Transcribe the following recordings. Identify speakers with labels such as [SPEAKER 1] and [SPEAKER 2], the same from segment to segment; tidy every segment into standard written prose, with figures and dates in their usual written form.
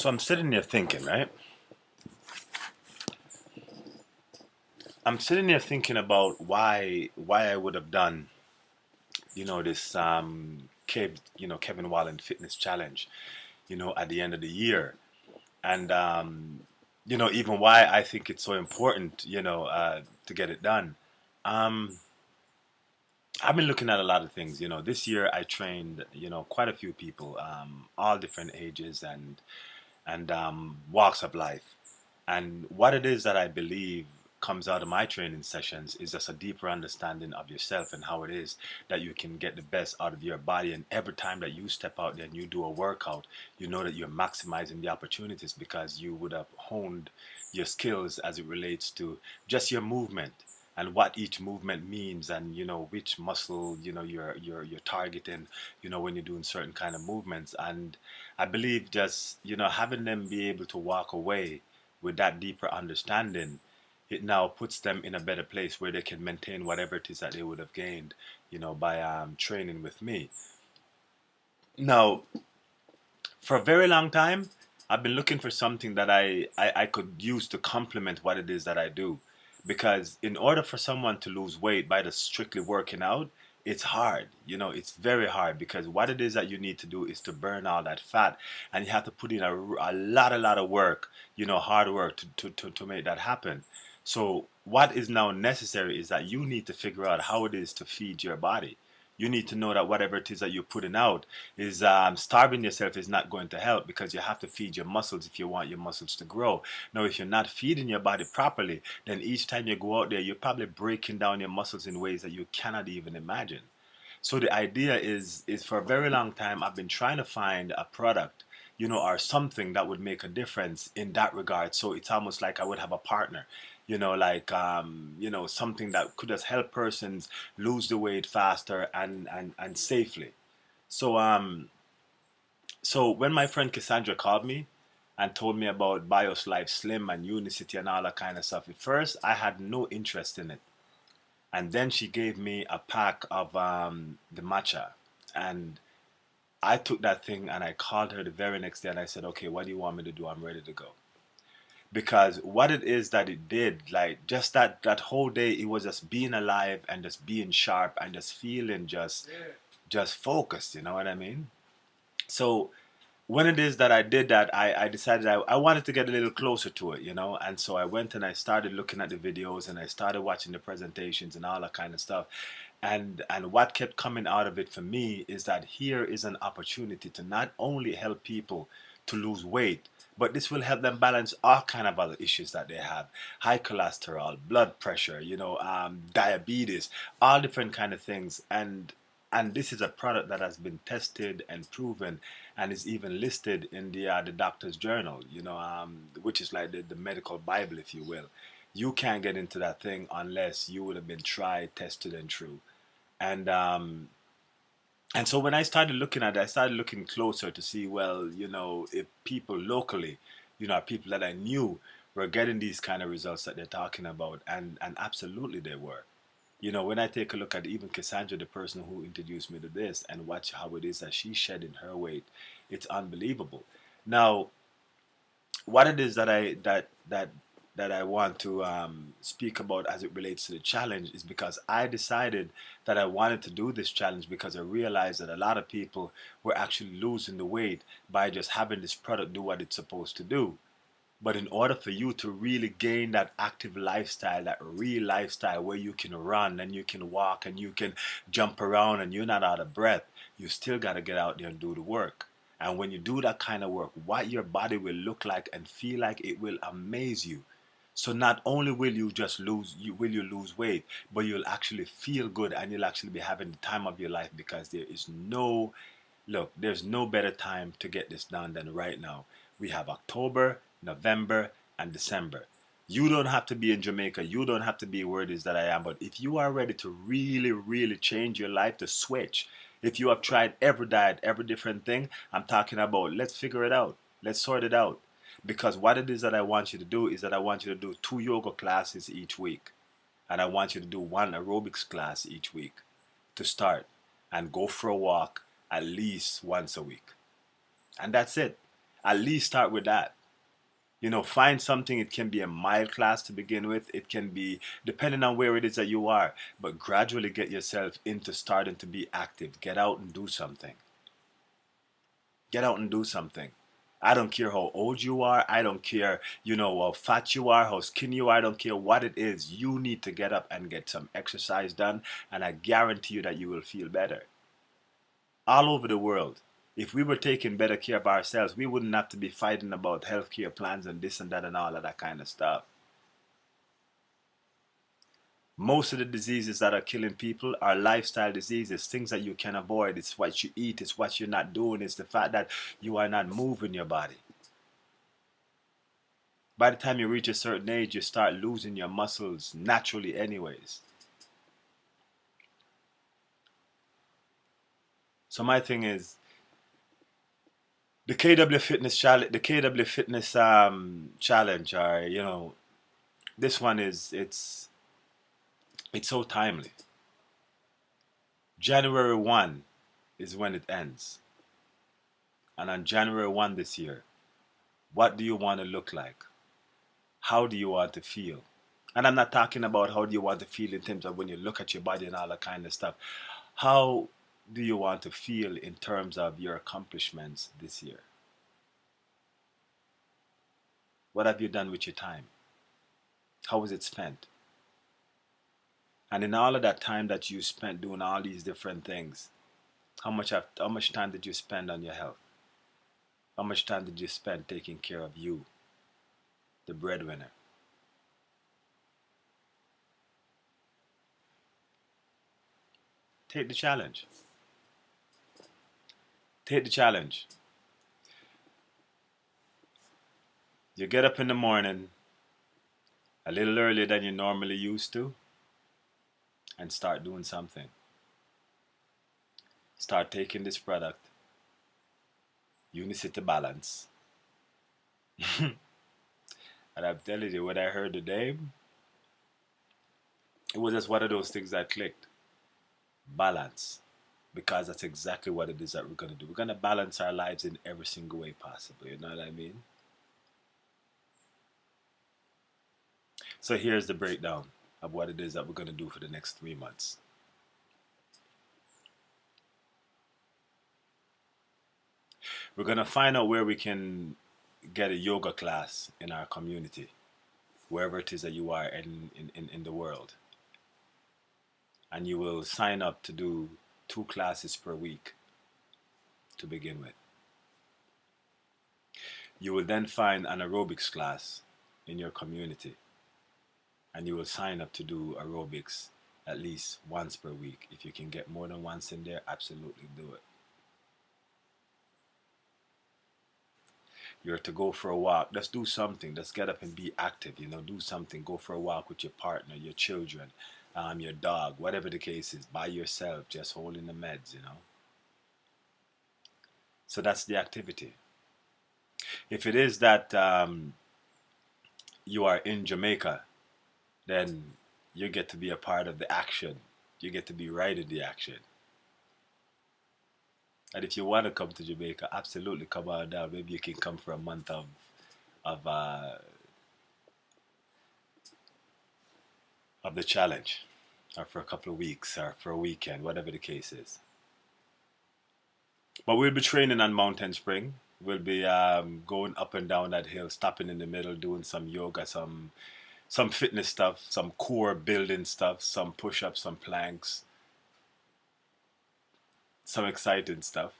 [SPEAKER 1] So I'm sitting here thinking, right? I'm sitting here thinking about why I would have done, this Kevin Wallen Fitness Challenge, at the end of the year, and even why I think it's so important, to get it done. Um, I've been looking at a lot of things. This year I trained, quite a few people, all different ages and walks of life. And what it is that I believe comes out of my training sessions is just a deeper understanding of yourself and how it is that you can get the best out of your body. And every time that you step out there and you do a workout, you know that you're maximizing the opportunities because you would have honed your skills as it relates to just your movement and what each movement means, and which muscle you're targeting when you're doing certain kind of movements. And I believe just having them be able to walk away with that deeper understanding, it now puts them in a better place where they can maintain whatever it is that they would have gained, by training with me. Now, for a very long time, I've been looking for something that I could use to complement what it is that I do. Because in order for someone to lose weight by just strictly working out, it's hard. It's very hard because what it is that you need to do is to burn all that fat, and you have to put in a lot of work, hard work to make that happen. So what is now necessary is that you need to figure out how it is to feed your body. You need to know that whatever it is that you're putting out is starving yourself is not going to help, because you have to feed your muscles if you want your muscles to grow. Now, if you're not feeding your body properly, then each time you go out there, you're probably breaking down your muscles in ways that you cannot even imagine. So the idea is for a very long time I've been trying to find a product, or something that would make a difference in that regard. So it's almost like I would have a partner, like something that could just help persons lose the weight faster and safely. So so when my friend Cassandra called me and told me about Bios Life Slim and Unicity and all that kind of stuff, at first I had no interest in it. And then she gave me a pack of the matcha. And I took that thing and I called her the very next day and I said, okay, what do you want me to do? I'm ready to go. Because what it is that it did, like just that whole day, it was just being alive and just being sharp and just feeling just focused, you know what I mean? So when it is that I did that, I decided I wanted to get a little closer to it, and so I went and I started looking at the videos and I started watching the presentations and all that kind of stuff. And what kept coming out of it for me is that here is an opportunity to not only help people to lose weight, but this will help them balance all kind of other issues that they have: high cholesterol, blood pressure, diabetes, all different kind of things. And this is a product that has been tested and proven and is even listed in the doctor's journal, which is like the medical Bible, if you will. You can't get into that thing unless you would have been tried, tested, and true. And and so when I started looking at it, I started looking closer to see, well, if people locally, people that I knew were getting these kind of results that they're talking about, and absolutely they were. When I take a look at even Cassandra, the person who introduced me to this, and watch how it is that she's shedding her weight, it's unbelievable. Now, what it is that I want to speak about as it relates to the challenge is because I decided that I wanted to do this challenge because I realized that a lot of people were actually losing the weight by just having this product do what it's supposed to do. But in order for you to really gain that active lifestyle, that real lifestyle where you can run and you can walk and you can jump around and you're not out of breath, you still got to get out there and do the work. And when you do that kind of work, what your body will look like and feel like, it will amaze you. So not only will you just lose weight, but you'll actually feel good and you'll actually be having the time of your life, because there's no better time to get this done than right now. We have October, November, and December. You don't have to be in Jamaica. You don't have to be where it is that I am. But if you are ready to really, really change your life, to switch, if you have tried every diet, every different thing, I'm talking about, let's figure it out. Let's sort it out. Because what it is that I want you to do is that I want you to do 2 yoga classes each week. And I want you to do 1 aerobics class each week to start, and go for a walk at least once a week. And that's it. At least start with that. Find something. It can be a mild class to begin with. It can be, depending on where it is that you are, but gradually get yourself into starting to be active. Get out and do something. Get out and do something. I don't care how old you are. I don't care, how fat you are, how skinny you are. I don't care what it is. You need to get up and get some exercise done, and I guarantee you that you will feel better. All over the world, if we were taking better care of ourselves, we wouldn't have to be fighting about healthcare plans and this and that and all of that kind of stuff. Most of the diseases that are killing people are lifestyle diseases, things that you can avoid. It's what you eat, it's what you're not doing, it's the fact that you are not moving your body. By the time you reach a certain age, you start losing your muscles naturally anyways. So my thing is, the KW Fitness Challenge, challenge, or this one it's so timely. January 1 is when it ends. And on January 1 this year, what do you want to look like? How do you want to feel? And I'm not talking about how do you want to feel in terms of when you look at your body and all that kind of stuff. How do you want to feel in terms of your accomplishments this year? What have you done with your time? How was it spent? And in all of that time that you spent doing all these different things, how much time did you spend on your health? How much time did you spend taking care of you, the breadwinner? Take the challenge. Take the challenge. You get up in the morning a little earlier than you normally used to and start doing something. Start taking this product, Unicity Balance. And I'm telling you, what I heard today, it was just one of those things that clicked. Balance. Because that's exactly what it is that we're going to do. We're going to balance our lives in every single way possible. You know what I mean? So here's the breakdown of what it is that we're going to do for the next 3 months. We're going to find out where we can get a yoga class in our community, wherever it is that you are in the world. And you will sign up to do 2 classes per week to begin with. You will then find an aerobics class in your community, and you will sign up to do aerobics at least once per week. If you can get more than once in there, absolutely do it. You're to go for a walk. Let's do something. Let's get up and be active. Do something. Go for a walk with your partner, your children, your dog, whatever the case is, by yourself, just holding the meds. So that's the activity. If it is that you are in Jamaica, then you get to be a part of the action. You get to be right in the action. And if you want to come to Jamaica, absolutely come on down. Maybe you can come for a month of the challenge, or for a couple of weeks, or for a weekend, whatever the case is. But we'll be training on Mountain Spring. We'll be going up and down that hill, stopping in the middle, doing some yoga, some fitness stuff, some core building stuff, some push-ups, some planks, some exciting stuff.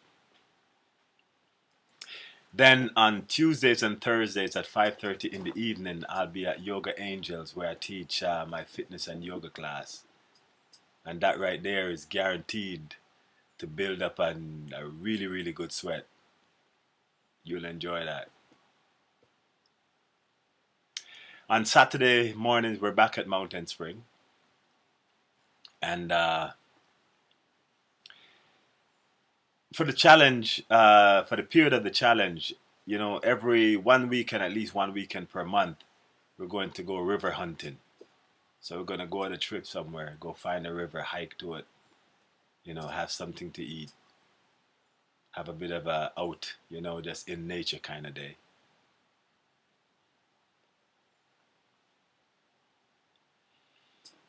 [SPEAKER 1] Then on Tuesdays and Thursdays at 5:30 in the evening, I'll be at Yoga Angels, where I teach my fitness and yoga class. And that right there is guaranteed to build up a really, really good sweat. You'll enjoy that. On Saturday mornings, we're back at Mountain Spring. And for the challenge, for the period of the challenge, every 1 weekend, at least 1 weekend per month, we're going to go river hunting. So we're going to go on a trip somewhere, go find a river, hike to it, have something to eat, have a bit of a out, just in nature kind of day.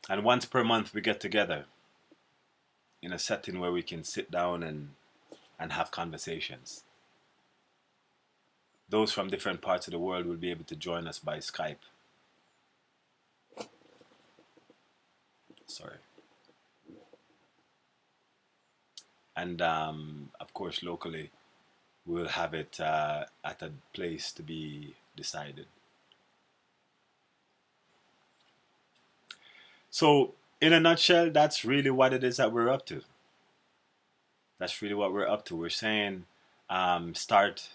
[SPEAKER 1] And once per month we get together in a setting where we can sit down and have conversations. Those from different parts of the world will be able to join us by Skype. Sorry. And of course, locally, we'll have it at a place to be decided. So, in a nutshell, that's really what it is that we're up to. That's really what we're up to. We're saying, start,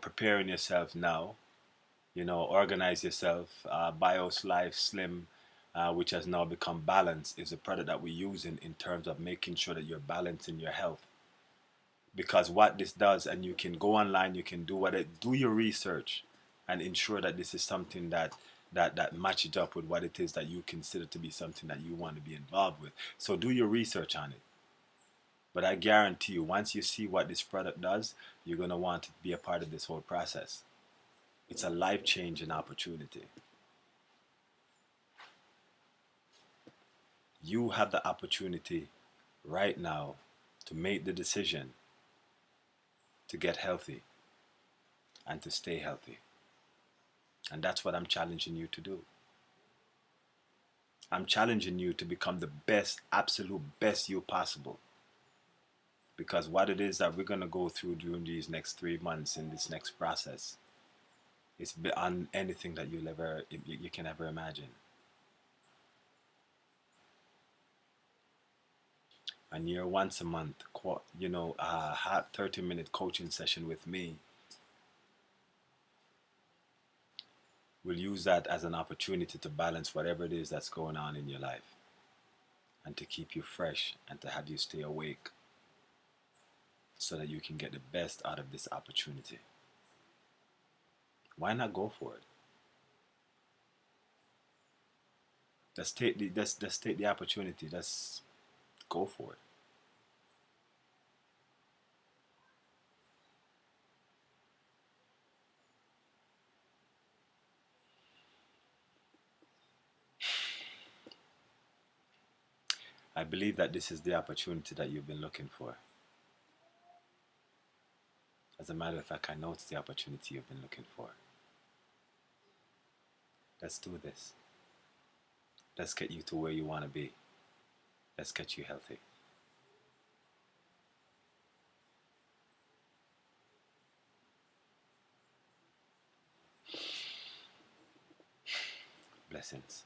[SPEAKER 1] preparing yourself now. Organize yourself. BIOS Life Slim, which has now become Balance, is a product that we're using in terms of making sure that you're balancing your health. Because what this does, and you can go online, you can do your research, and ensure that this is something that matches up with what it is that you consider to be something that you want to be involved with. So do your research on it. But I guarantee you, once you see what this product does, you're going to want to be a part of this whole process. It's a life-changing opportunity. You have the opportunity right now to make the decision to get healthy and to stay healthy. And that's what I'm challenging you to do. I'm challenging you to become the best, absolute best you possible. Because what it is that we're going to go through during these next 3 months in this next process is beyond anything that you can ever imagine. And your once a month, a 30-minute coaching session with me, we'll use that as an opportunity to balance whatever it is that's going on in your life, and to keep you fresh and to have you stay awake so that you can get the best out of this opportunity. Why not go for it? Let's take the opportunity. Let's go for it. I believe that this is the opportunity that you've been looking for. As a matter of fact, I know it's the opportunity you've been looking for. Let's do this. Let's get you to where you want to be. Let's get you healthy. Blessings.